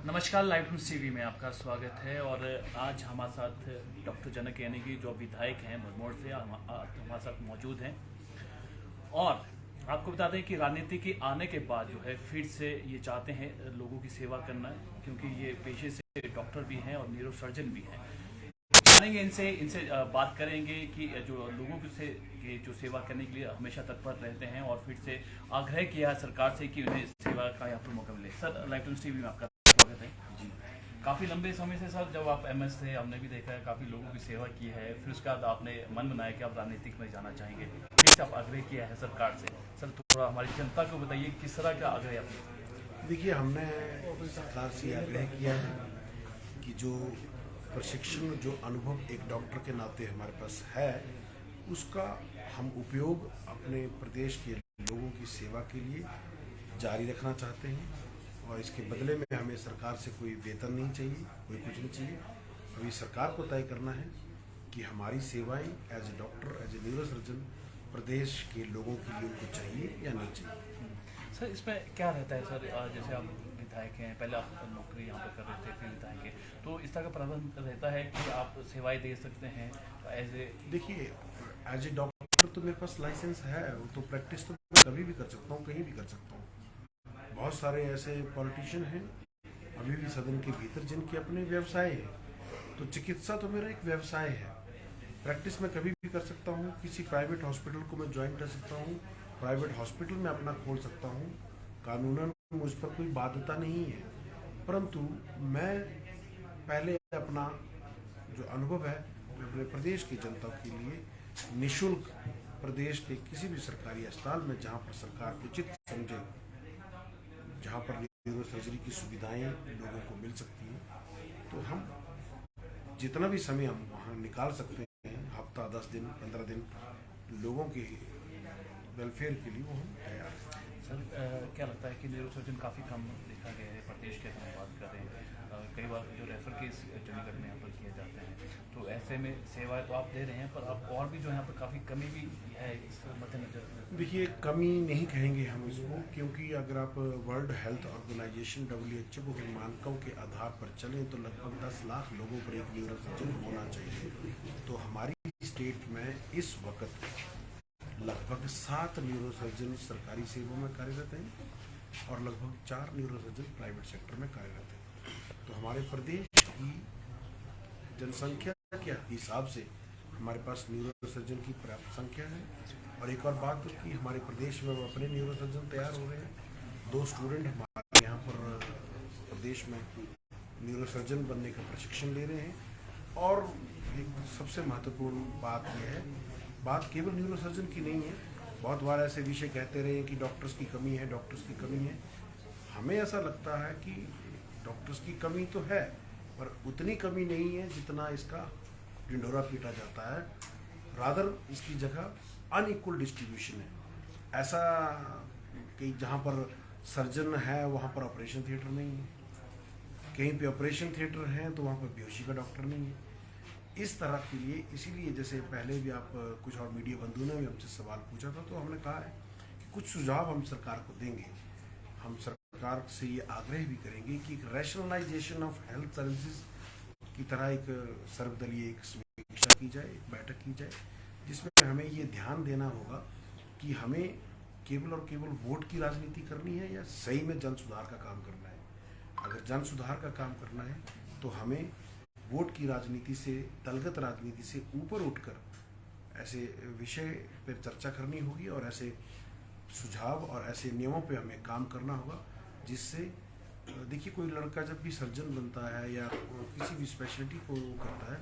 नमस्कार, live news TV में आपका स्वागत है। और आज हमारे साथ डॉक्टर जनक यानी कि जो विधायक हैं भरमौर से हमारे साथ मौजूद हैं। और आपको बता दें कि राजनीति के आने के बाद जो है फिर से ये चाहते हैं लोगों की सेवा करना, क्योंकि ये पेशे से डॉक्टर भी हैं और न्यूरो सर्जन भी हैं। जानेंगे इनसे इनसे बात करेंगे कि जो लोगों से की जो सेवा करने के लिए हमेशा तत्पर रहते हैं और फिर से आग्रह किया है सरकार से कि उन्हें सेवा का यहाँ पर मौका मिले। सर, लाइव न्यूज़ टीवी में आपका स्वागत है जी। काफ़ी लंबे समय से सर, जब आप एमएस थे, हमने भी देखा है काफ़ी लोगों की सेवा की है, फिर उसके बाद आपने मन बनाया कि आप राजनीतिक में जाना चाहेंगे, फिर से आप आग्रह किया है सरकार से। सर, थोड़ा हमारी जनता को बताइए किस तरह का आग्रह आपने। देखिए, हमने सरकार से आग्रह किया है कि जो प्रशिक्षण, जो अनुभव एक डॉक्टर के नाते हमारे पास है, उसका हम उपयोग अपने प्रदेश के लोगों की सेवा के लिए जारी रखना चाहते हैं। और इसके बदले में हमें सरकार से कोई वेतन नहीं चाहिए, कोई कुछ नहीं चाहिए। अभी सरकार को तय करना है कि हमारी सेवाएं as a doctor, as a neuro surgeon प्रदेश के लोगों के लिए उनको चाहिए या नहीं चाहिए। सर, इसमें क्या रहता है सर, जैसे आप विधायक हैं, पहले आप नौकरी यहाँ पर कर रहे थे, फिर विधायक हैं, तो इस तरह का प्रावधान रहता है कि आप सेवाएं दे सकते हैं एज ए। देखिए, एज ए डॉक्टर तो मेरे पास लाइसेंस है, वो तो प्रैक्टिस तो कभी भी कर सकता हूँ, कहीं भी कर सकता हूँ। बहुत सारे ऐसे पॉलिटिशियन हैं अभी भी सदन के भीतर जिनके अपने व्यवसाय है, तो चिकित्सा तो मेरा एक व्यवसाय है। प्रैक्टिस मैं कभी भी कर सकता हूँ, किसी प्राइवेट हॉस्पिटल को मैं ज्वाइन कर सकता हूँ, प्राइवेट हॉस्पिटल में अपना खोल सकता हूँ, कानूनन मुझ पर कोई बाध्यता नहीं है। परंतु मैं पहले अपना जो अनुभव है अपने प्रदेश की जनता के लिए निःशुल्क प्रदेश के किसी भी सरकारी अस्पताल में, जहाँ पर सरकार उचित समझे, जहाँ पर न्यूरो सर्जरी की सुविधाएं लोगों को मिल सकती हैं, तो हम जितना भी समय हम वहाँ निकाल सकते हैं, हफ्ता, 10 दिन, 15 दिन, लोगों के वेलफेयर के लिए वो हम तैयार हैं। सर, क्या लगता है कि न्यूरो सर्जन काफ़ी कम देखा गया है प्रदेश के, हम बात कर रहे हैं। कई बार जो रेफर केस चंडीगढ़ में यहाँ पर किए जाते हैं, तो ऐसे में सेवाएं तो आप दे रहे हैं, पर आप और भी जो यहाँ पर काफ़ी कमी भी है इस मद्देनजर। देखिए, कमी नहीं कहेंगे हम इसको, क्योंकि अगर आप वर्ल्ड हेल्थ ऑर्गेनाइजेशन WHO के मानकों के आधार पर चलें तो लगभग 10 लाख लोगों पर एक न्यूरो सर्जन होना चाहिए। तो हमारी स्टेट में इस वक्त लगभग 7 न्यूरो सर्जन सरकारी सेवा में कार्यरत हैं और लगभग 4 न्यूरो सर्जन प्राइवेट सेक्टर में कार्यरत हैं। तो हमारे प्रदेश की जनसंख्या के हिसाब से हमारे पास न्यूरो सर्जन की पर्याप्त संख्या है। और एक और बात कि हमारे प्रदेश में वो अपने न्यूरो सर्जन तैयार हो रहे हैं। 2 स्टूडेंट हमारे यहाँ पर प्रदेश में न्यूरो सर्जन बनने का प्रशिक्षण ले रहे हैं। और एक सबसे महत्वपूर्ण बात यह है, बात केवल न्यूरो सर्जन की नहीं है। बहुत बार ऐसे विषय कहते रहे कि डॉक्टर्स की कमी है, डॉक्टर्स की कमी है। हमें ऐसा लगता है कि डॉक्टर्स की कमी तो है, पर उतनी कमी नहीं है जितना इसका ढिंढोरा पीटा जाता है। रादर इसकी जगह अनइक्वल डिस्ट्रीब्यूशन है। ऐसा कि जहाँ पर सर्जन है वहाँ पर ऑपरेशन थिएटर नहीं है, कहीं पे ऑपरेशन थिएटर है तो वहाँ पर बेहोशी का डॉक्टर नहीं है। इस तरह के लिए, इसीलिए जैसे पहले भी आप कुछ और मीडिया बंधुओं ने भी हमसे सवाल पूछा था, तो हमने कहा है कि कुछ सुझाव हम सरकार को देंगे। हम सरकार से ये आग्रह भी करेंगे कि एक रैशनलाइजेशन ऑफ हेल्थ सर्विसेज की तरह एक सर्वदलीय एक समीक्षा की जाए, एक बैठक की जाए, जिसमें हमें ये ध्यान देना होगा कि हमें केवल और केवल वोट की राजनीति करनी है या सही में जन सुधार का काम करना है। अगर जन सुधार का काम करना है तो हमें वोट की राजनीति से, दलगत राजनीति से ऊपर उठकर ऐसे विषय पर चर्चा करनी होगी और ऐसे सुझाव और ऐसे नियमों पे हमें काम करना होगा, जिससे देखिए, कोई लड़का जब भी सर्जन बनता है या किसी भी स्पेशलिटी को करता है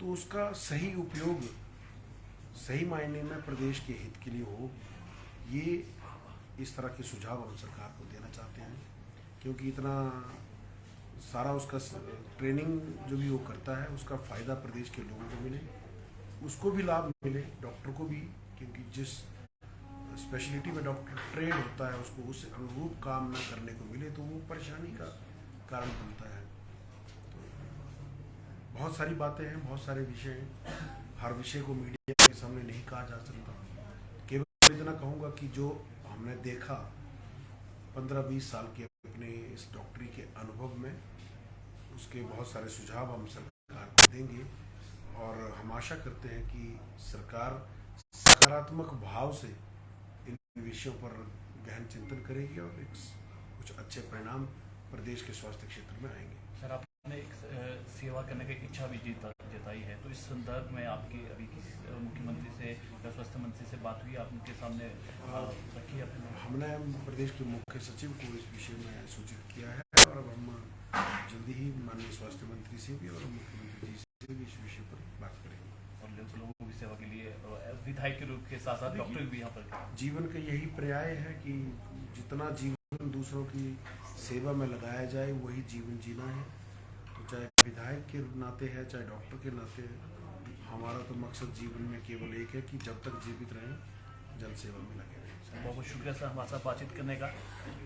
तो उसका सही उपयोग सही मायने में प्रदेश के हित के लिए हो। ये इस तरह के सुझाव हम सरकार को देना चाहते हैं, क्योंकि इतना सारा उसका ट्रेनिंग जो भी वो करता है उसका फ़ायदा प्रदेश के लोगों को मिले, उसको भी लाभ मिले, डॉक्टर को भी, क्योंकि जिस स्पेशलिटी में डॉक्टर ट्रेन होता है उसको उस अनुरूप काम न करने को मिले तो वो परेशानी का कारण बनता है। तो बहुत सारी बातें हैं, बहुत सारे विषय हैं, हर विषय को मीडिया के सामने नहीं कहा जा सकता। केवल इतना कहूँगा कि जो हमने देखा 15-20 साल के अपने इस डॉक्टरी के अनुभव में उसके बहुत सारे सुझाव हम सरकार को देंगे और हम आशा करते हैं कि सरकार सकारात्मक भाव से इन विषयों पर गहन चिंतन करेगी और कुछ अच्छे परिणाम प्रदेश के स्वास्थ्य क्षेत्र में आएंगे। सर, आपने एक सेवा करने की इच्छा भी जताई है, तो इस संदर्भ में आपकी अभी मुख्यमंत्री से या स्वास्थ्य मंत्री से बात हुई, आप उनके सामने रखी अपने? हमने प्रदेश के मुख्य सचिव को इस विषय में सूचित किया है और अब हम जल्दी ही माननीय स्वास्थ्य मंत्री से भी और मुख्यमंत्री जी से भी इस विषय पर बात करेंगे। और लोगों की सेवा के लिए विधायक के रूप के साथ साथ डॉक्टर भी यहाँ पर जीवन का यही पर्याय है कि जितना जीवन दूसरों की सेवा में लगाया जाए वही जीवन जीना है। तो चाहे विधायक के नाते है चाहे डॉक्टर के नाते है, हमारा तो मकसद जीवन में केवल एक है कि जब तक जीवित रहें जन सेवा में लगे रहें। बहुत बहुत शुक्रिया सर हमारे साथ बातचीत करने का।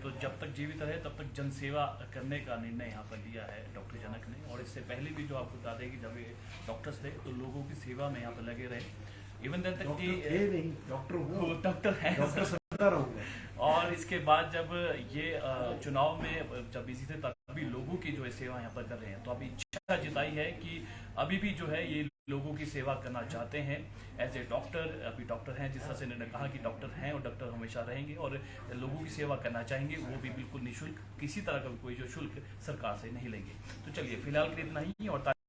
तो जब तक जीवित रहे तब तक जन सेवा करने का निर्णय यहाँ पर लिया है डॉक्टर जनक ने, और इससे पहले भी जो आपको बता दें कि जब ये डॉक्टर्स थे तो लोगों की सेवा में यहाँ पर लगे रहे। इवन देन तक कि डॉक्टर हैं और इसके बाद जब ये चुनाव में जब बिजी थे तभी लोगों की जो है सेवा यहाँ पर कर रहे हैं, तो अभी इच्छा जताई है कि अभी भी जो है ये लोगों की सेवा करना चाहते हैं एज ए डॉक्टर। अभी डॉक्टर हैं, जिस तरह से इन्होंने कहा कि डॉक्टर हैं और डॉक्टर हमेशा रहेंगे और लोगों की सेवा करना चाहेंगे, वो भी बिल्कुल निःशुल्क, किसी तरह का कोई जो शुल्क सरकार से नहीं लेंगे। तो चलिए फिलहाल के लिए इतना ही और